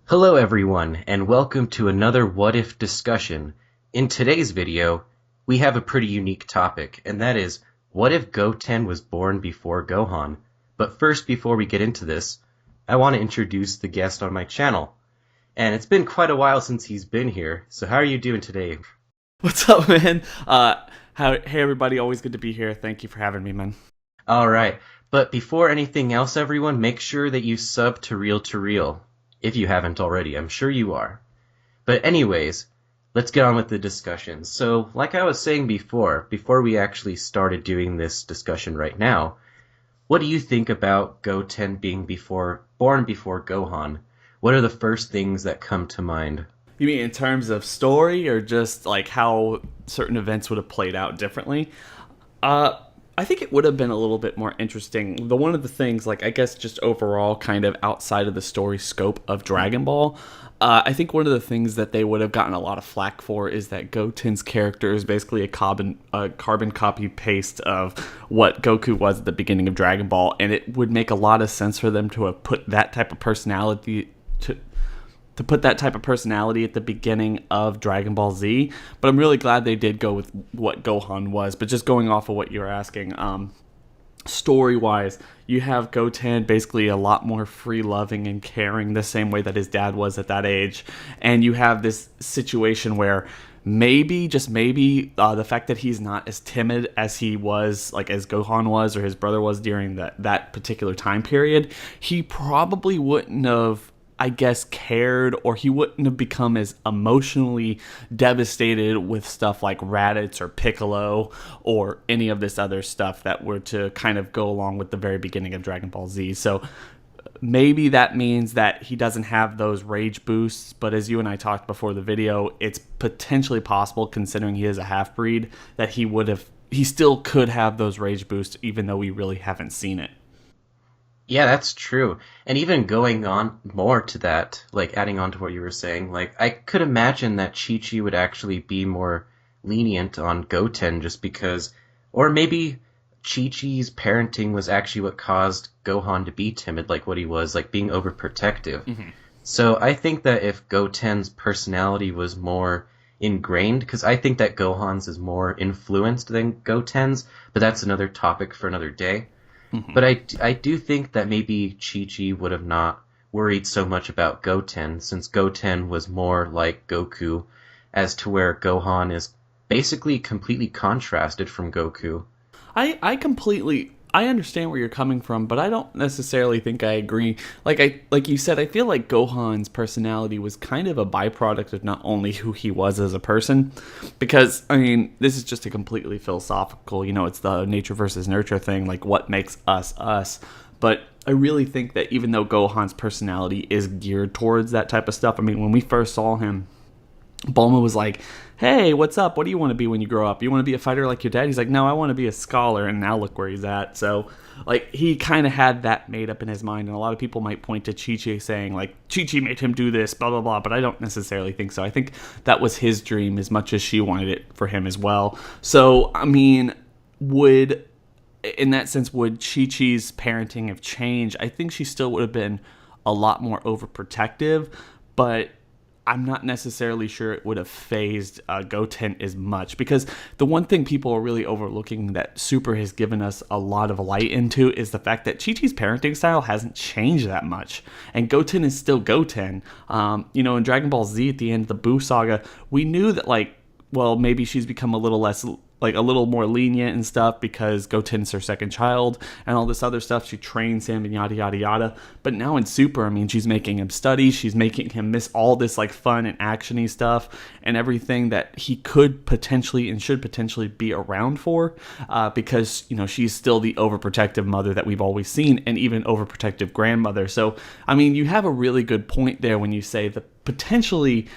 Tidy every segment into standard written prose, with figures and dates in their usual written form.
Hello everyone, and welcome to another What If discussion. In today's video, we have a pretty unique topic, and that is, what if Goten was born before Gohan? But first, before we get into this, I want to introduce the guest on my channel. And it's been quite a while since he's been here, so how are you doing today? What's up, man? Hey, everybody. Always good to be here. Thank you for having me, man. Alright, but before anything else everyone, make sure that you sub to Real. If you haven't already, I'm sure you are. But anyways, let's get on with the discussion. So, like I was saying before we actually started doing this discussion right now, what do you think about Goten being born before Gohan? What are the first things that come to mind? You mean in terms of story, or just like how certain events would have played out differently? I think it would have been a little bit more interesting. One of the things, like I guess just overall kind of outside of the story scope of Dragon Ball, I think one of the things that they would have gotten a lot of flack for is that Goten's character is basically a carbon copy paste of what Goku was at the beginning of Dragon Ball, and it would make a lot of sense for them to have put that type of personality to put that type of personality at the beginning of Dragon Ball Z, but I'm really glad they did go with what Gohan was. But just going off of what you were asking, story-wise, you have Goten basically a lot more free-loving and caring, the same way that his dad was at that age, and you have this situation where maybe, just maybe, the fact that he's not as timid as he was, like as Gohan was or his brother was during that particular time period, he probably wouldn't have, I guess, cared, or he wouldn't have become as emotionally devastated with stuff like Raditz or Piccolo or any of this other stuff that were to kind of go along with the very beginning of Dragon Ball Z. So maybe that means that he doesn't have those rage boosts, but as you and I talked before the video, it's potentially possible, considering he is a half-breed, that he still could have those rage boosts even though we really haven't seen it. Yeah, that's true. And even going on more to that, like adding on to what you were saying, like I could imagine that Chi-Chi would actually be more lenient on Goten just because, or maybe Chi-Chi's parenting was actually what caused Gohan to be timid like what he was, like being overprotective. Mm-hmm. So I think that if Goten's personality was more ingrained, because I think that Gohan's is more influenced than Goten's, but that's another topic for another day. Mm-hmm. But I do think that maybe Chi-Chi would have not worried so much about Goten, since Goten was more like Goku, as to where Gohan is basically completely contrasted from Goku. I understand where you're coming from, but I don't necessarily think I agree. Like you said, I feel like Gohan's personality was kind of a byproduct of not only who he was as a person, because I mean, this is just a completely philosophical, it's the nature versus nurture thing, like what makes us us. But I really think that even though Gohan's personality is geared towards that type of stuff, I mean, when we first saw him, Bulma was like, hey, what's up? What do you want to be when you grow up? You want to be a fighter like your dad? He's like, no, I want to be a scholar. And now look where he's at. So, like, he kind of had that made up in his mind. And a lot of people might point to Chi-Chi saying, like, Chi-Chi made him do this, blah, blah, blah. But I don't necessarily think so. I think that was his dream as much as she wanted it for him as well. So, I mean, in that sense, would Chi-Chi's parenting have changed? I think she still would have been a lot more overprotective. But I'm not necessarily sure it would have phased Goten as much, because the one thing people are really overlooking that Super has given us a lot of light into is the fact that Chi-Chi's parenting style hasn't changed that much, and Goten is still Goten. In Dragon Ball Z at the end of the Buu saga, we knew that, like, well, maybe she's become a little more lenient and stuff because Goten's her second child and all this other stuff. She trains him and yada, yada, yada. But now in Super, I mean, she's making him study. She's making him miss all this, like, fun and action-y stuff and everything that he could potentially and should potentially be around for, because, she's still the overprotective mother that we've always seen, and even overprotective grandmother. So, I mean, you have a really good point there when you say that potentially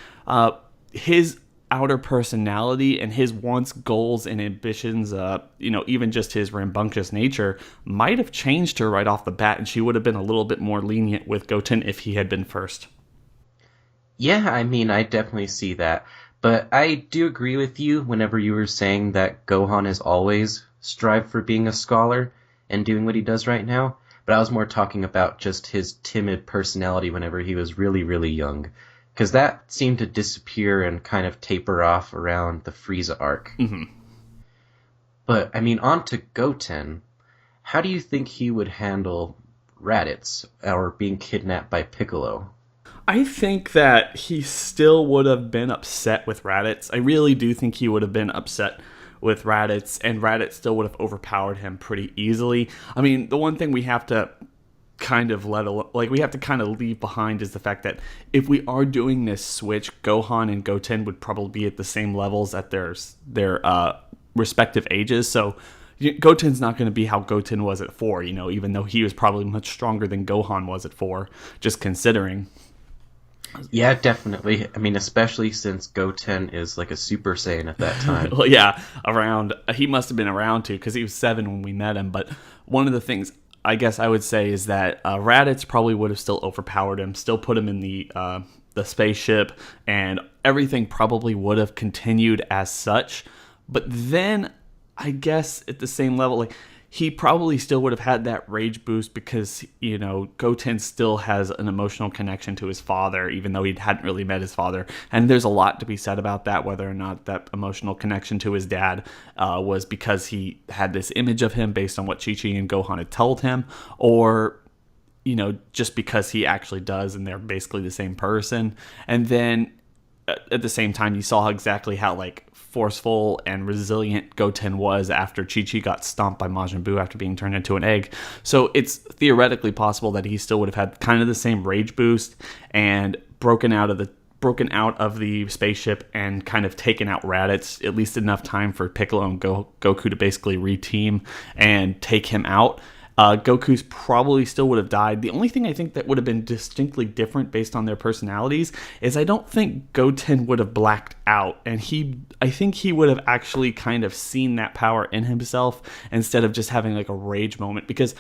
his outer personality and his wants, goals, and ambitions, even just his rambunctious nature, might have changed her right off the bat, and she would have been a little bit more lenient with Goten if he had been first. Yeah, I mean, I definitely see that. But I do agree with you whenever you were saying that Gohan has always strived for being a scholar and doing what he does right now. but I was more talking about just his timid personality whenever he was really, really young. Because that seemed to disappear and kind of taper off around the Frieza arc. Mm-hmm. But, I mean, on to Goten. How do you think he would handle Raditz, or being kidnapped by Piccolo? I think that he still would have been upset with Raditz. I really do think he would have been upset with Raditz, and Raditz still would have overpowered him pretty easily. I mean, the one thing we have to kind of leave behind is the fact that if we are doing this switch, Gohan and Goten would probably be at the same levels at their respective ages. So Goten's not going to be how Goten was at 4, even though he was probably much stronger than Gohan was at 4, just considering. Yeah, definitely. I mean, especially since Goten is like a Super Saiyan at that time. Well, yeah, he must have been around too, because he was 7 when we met him. But one of the things I guess I would say is that Raditz probably would have still overpowered him, still put him in the spaceship, and everything probably would have continued as such. But then, I guess at the same level, like, he probably still would have had that rage boost because, Goten still has an emotional connection to his father, even though he hadn't really met his father. And there's a lot to be said about that, whether or not that emotional connection to his dad was because he had this image of him based on what Chi-Chi and Gohan had told him, or, just because he actually does and they're basically the same person. And then at the same time, you saw exactly how, like, forceful and resilient Goten was after Chi-Chi got stomped by Majin Buu after being turned into an egg. So it's theoretically possible that he still would have had kind of the same rage boost and broken out of the spaceship and kind of taken out Raditz, at least enough time for Piccolo and Goku to basically reteam and take him out. Goku's probably still would have died. The only thing I think that would have been distinctly different based on their personalities is I don't think Goten would have blacked out, and I think he would have actually kind of seen that power in himself instead of just having like a rage moment, because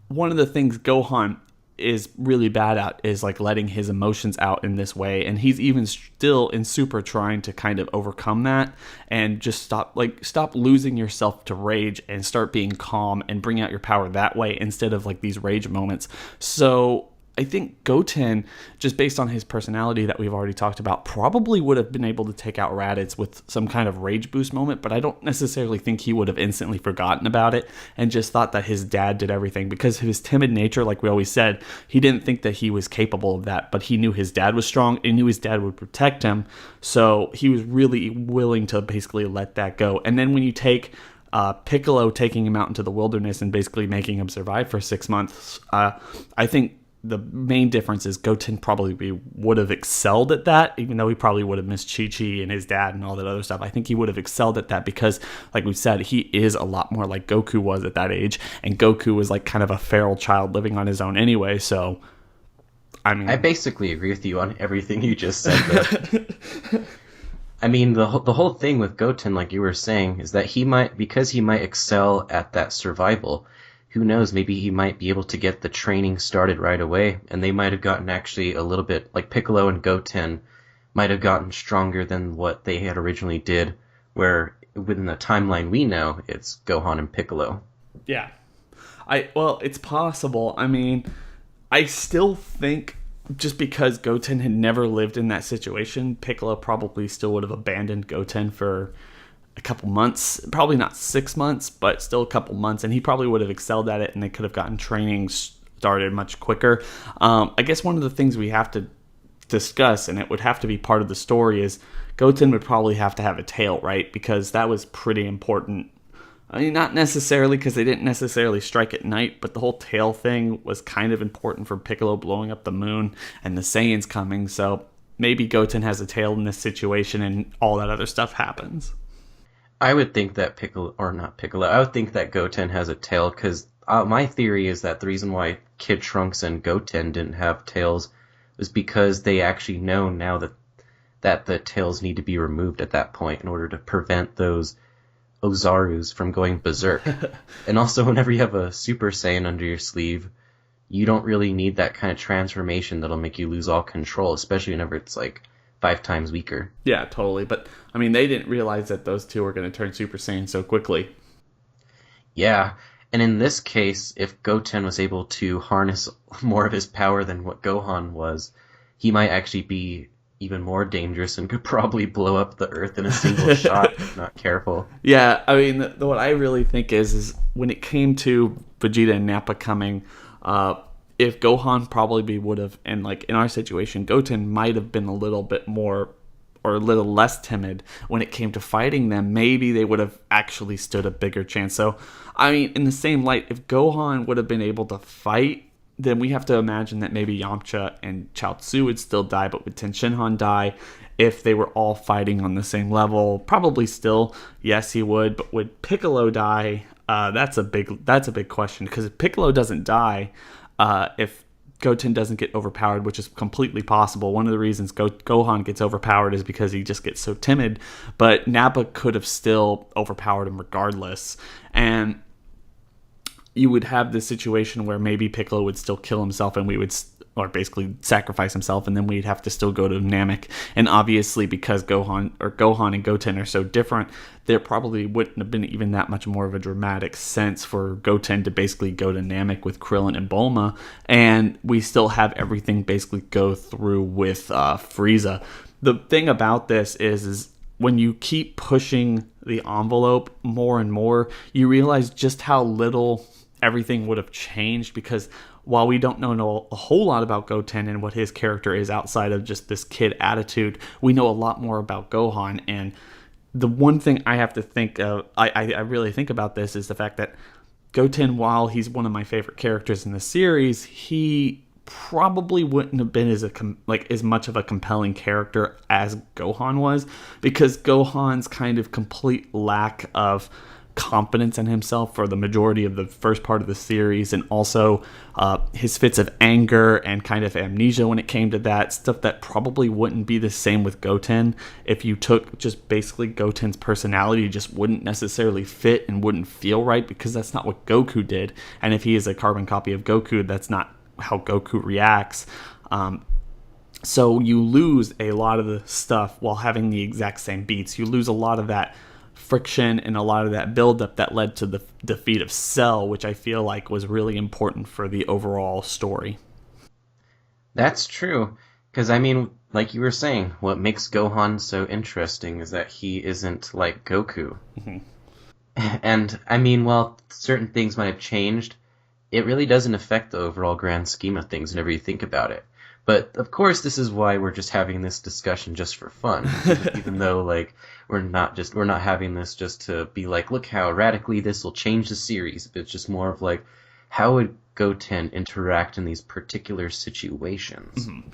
one of the things Gohan is really bad at is like letting his emotions out in this way, and he's even still in Super trying to kind of overcome that and just stop losing yourself to rage and start being calm and bring out your power that way instead of like these rage moments. So I think Goten, just based on his personality that we've already talked about, probably would have been able to take out Raditz with some kind of rage boost moment, but I don't necessarily think he would have instantly forgotten about it and just thought that his dad did everything. Because of his timid nature, like we always said, he didn't think that he was capable of that, but he knew his dad was strong and knew his dad would protect him, so he was really willing to basically let that go. And then when you take Piccolo taking him out into the wilderness and basically making him survive for 6 months, I think the main difference is Goten probably would have excelled at that, even though he probably would have missed Chi-Chi and his dad and all that other stuff. I think he would have excelled at that because, like we said, he is a lot more like Goku was at that age, and Goku was like kind of a feral child living on his own anyway, so I mean... I basically agree with you on everything you just said, though. I mean, the whole thing with Goten, like you were saying, is that he might excel at that survival, who knows, maybe he might be able to get the training started right away, and they might have gotten actually a little bit, like Piccolo and Goten might have gotten stronger than what they had originally did, where within the timeline we know, it's Gohan and Piccolo. Yeah. Well, it's possible. I mean, I still think just because Goten had never lived in that situation, Piccolo probably still would have abandoned Goten for a couple months, probably not 6 months, but still a couple months, and he probably would have excelled at it, and they could have gotten training started much quicker. I guess one of the things we have to discuss, and it would have to be part of the story, is Goten would probably have to have a tail, right? Because that was pretty important. I mean, not necessarily because they didn't necessarily strike at night, but the whole tail thing was kind of important for Piccolo blowing up the moon and the Saiyans coming, so maybe Goten has a tail in this situation and all that other stuff happens. I would think that I would think that Goten has a tail, because my theory is that the reason why Kid Trunks and Goten didn't have tails was because they actually know now that the tails need to be removed at that point in order to prevent those Ozarus from going berserk. And also, whenever you have a Super Saiyan under your sleeve, you don't really need that kind of transformation that'll make you lose all control, especially whenever it's like 5 times weaker. Yeah, totally. But, I mean, they didn't realize that those two were going to turn Super Saiyan so quickly. Yeah, And in this case, if Goten was able to harness more of his power than what Gohan was, he might actually be even more dangerous and could probably blow up the Earth in a single shot if not careful. Yeah, I mean, what I really think is when it came to Vegeta and Nappa coming, if Gohan probably would have, and like in our situation, Goten might have been a little bit more or a little less timid when it came to fighting them, maybe they would have actually stood a bigger chance. So, I mean, in the same light, if Gohan would have been able to fight, then we have to imagine that maybe Yamcha and Chaozu would still die, but would Tenshinhan die? If they were all fighting on the same level, probably still, yes, he would. But would Piccolo die? That's a big question, because if Piccolo doesn't die, if Goten doesn't get overpowered, which is completely possible. One of the reasons Gohan gets overpowered is because he just gets so timid, but Nappa could have still overpowered him regardless. And you would have this situation where maybe Piccolo would still kill himself and we would, or basically sacrifice himself, and then we'd have to still go to Namek. And obviously, because Gohan and Goten are so different, there probably wouldn't have been even that much more of a dramatic sense for Goten to basically go to Namek with Krillin and Bulma, and we still have everything basically go through with Frieza. The thing about this is when you keep pushing the envelope more and more, you realize just how little everything would have changed, because while we don't know a whole lot about Goten and what his character is outside of just this kid attitude, we know a lot more about Gohan. And the one thing I have to think of, I really think about this, is the fact that Goten, while he's one of my favorite characters in the series, he probably wouldn't have been as much of a compelling character as Gohan was, because Gohan's kind of complete lack of confidence in himself for the majority of the first part of the series, and also his fits of anger and kind of amnesia when it came to that stuff, that probably wouldn't be the same with Goten. If you took just basically Goten's personality, just wouldn't necessarily fit and wouldn't feel right, because that's not what Goku did. And if he is a carbon copy of Goku, that's not how Goku reacts. So you lose a lot of the stuff while having the exact same beats. You lose a lot of that friction and a lot of that buildup that led to the defeat of Cell, which I feel like was really important for the overall story. That's true, because I mean, like you were saying, what makes Gohan so interesting is that he isn't like Goku. Mm-hmm. And I mean, while certain things might have changed, it really doesn't affect the overall grand scheme of things whenever you think about it. But of course, this is why we're just having this discussion just for fun, even though like we're not having this just to be like, look how radically this will change the series. But it's just more of like, how would Goten interact in these particular situations? Mm-hmm.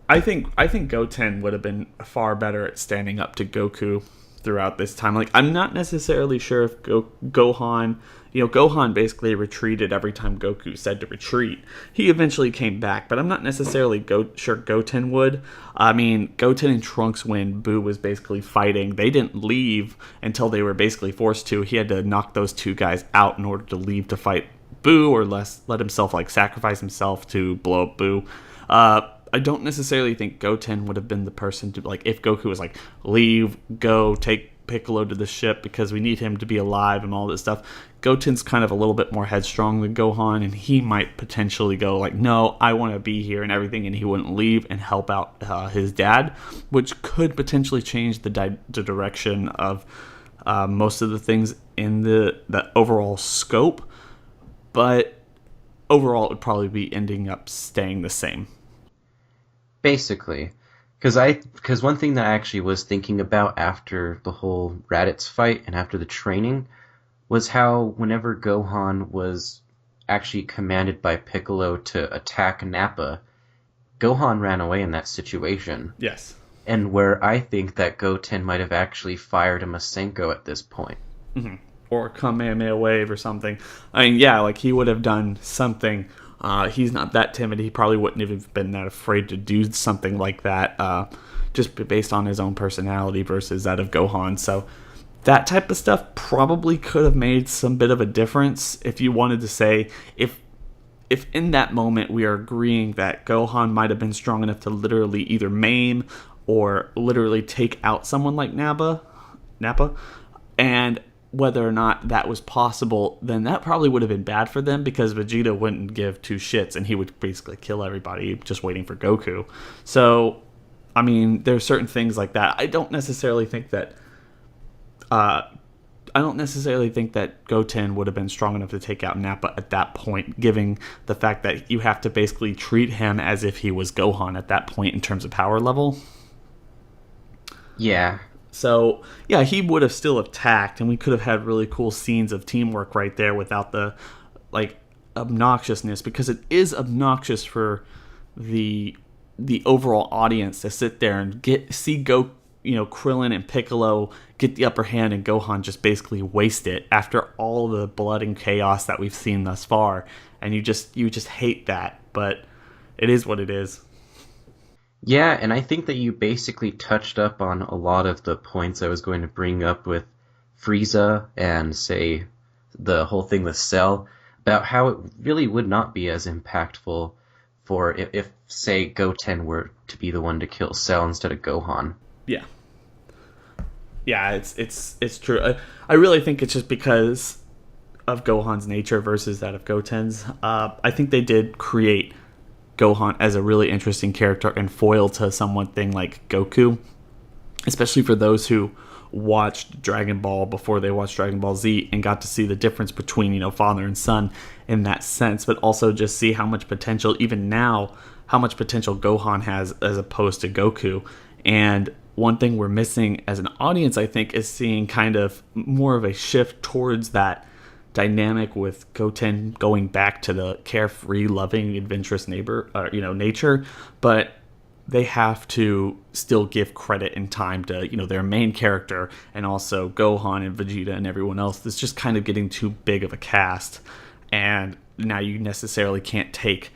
I think Goten would have been far better at standing up to Goku throughout this time. Like, I'm not necessarily sure if Gohan, Gohan basically retreated every time Goku said to retreat. He eventually came back, but I'm not necessarily sure Goten would. I mean, Goten and Trunks, when Boo was basically fighting, they didn't leave until they were basically forced to. He had to knock those two guys out in order to leave to fight Boo, or let himself sacrifice himself to blow up Boo. I don't necessarily think Goten would have been the person to, if Goku was like, leave, go, take Piccolo to the ship because we need him to be alive and all this stuff. Goten's kind of a little bit more headstrong than Gohan, and he might potentially go no, I want to be here and everything, and he wouldn't leave and help out his dad, which could potentially change the direction of most of the things in the overall scope, but overall it would probably be ending up staying the same. Basically, because one thing that I actually was thinking about after the whole Raditz fight and after the training was how whenever Gohan was actually commanded by Piccolo to attack Nappa, Gohan ran away in that situation. Yes. And where I think that Goten might have actually fired a Masenko at this point. Mm-hmm. Or a Kamehameha wave or something. I mean, yeah, he would have done something. He's not that timid. He probably wouldn't have been that afraid to do something like that, just based on his own personality versus that of Gohan. So that type of stuff probably could have made some bit of a difference. If you wanted to say, if in that moment we are agreeing that Gohan might have been strong enough to literally either maim or literally take out someone like Nappa, and whether or not that was possible, then that probably would have been bad for them because Vegeta wouldn't give two shits and he would basically kill everybody just waiting for Goku. So, I mean, there's certain things like that. I don't necessarily think that Goten would have been strong enough to take out Nappa at that point, given the fact that you have to basically treat him as if he was Gohan at that point in terms of power level. Yeah. So, yeah, he would have still attacked, and we could have had really cool scenes of teamwork right there without the, like, obnoxiousness, because it is obnoxious for the overall audience to sit there and see Krillin and Piccolo get the upper hand and Gohan just basically waste it after all the blood and chaos that we've seen thus far, and you just hate that, but it is what it is. Yeah, and I think that you basically touched up on a lot of the points I was going to bring up with Frieza and, say, the whole thing with Cell, about how it really would not be as impactful for if say, Goten were to be the one to kill Cell instead of Gohan. Yeah. Yeah, it's true. I really think it's just because of Gohan's nature versus that of Goten's. I think they did create Gohan as a really interesting character and foil to something like Goku, especially for those who watched Dragon Ball before they watched Dragon Ball Z and got to see the difference between, father and son in that sense, but also just see how much potential, even now, how much potential Gohan has as opposed to Goku. And one thing we're missing as an audience, I think, is seeing kind of more of a shift towards that dynamic with Goten going back to the carefree, loving, adventurous nature, but they have to still give credit and time to their main character, and also Gohan and Vegeta and everyone else. It's just kind of getting too big of a cast, and now you necessarily can't take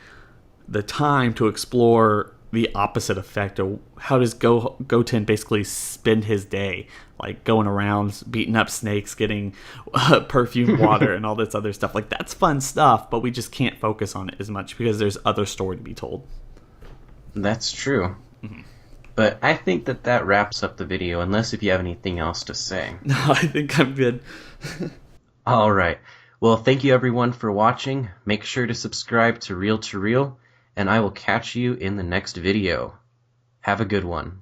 the time to explore the opposite effect of how does Goten basically spend his day, like going around beating up snakes, getting perfumed water and all this other stuff. Like, that's fun stuff, but we just can't focus on it as much because there's other story to be told. That's true. Mm-hmm. But I think that wraps up the video, unless if you have anything else to say. No, I think I'm good. All right. Well, thank you everyone for watching. Make sure to subscribe to Real, and I will catch you in the next video. Have a good one.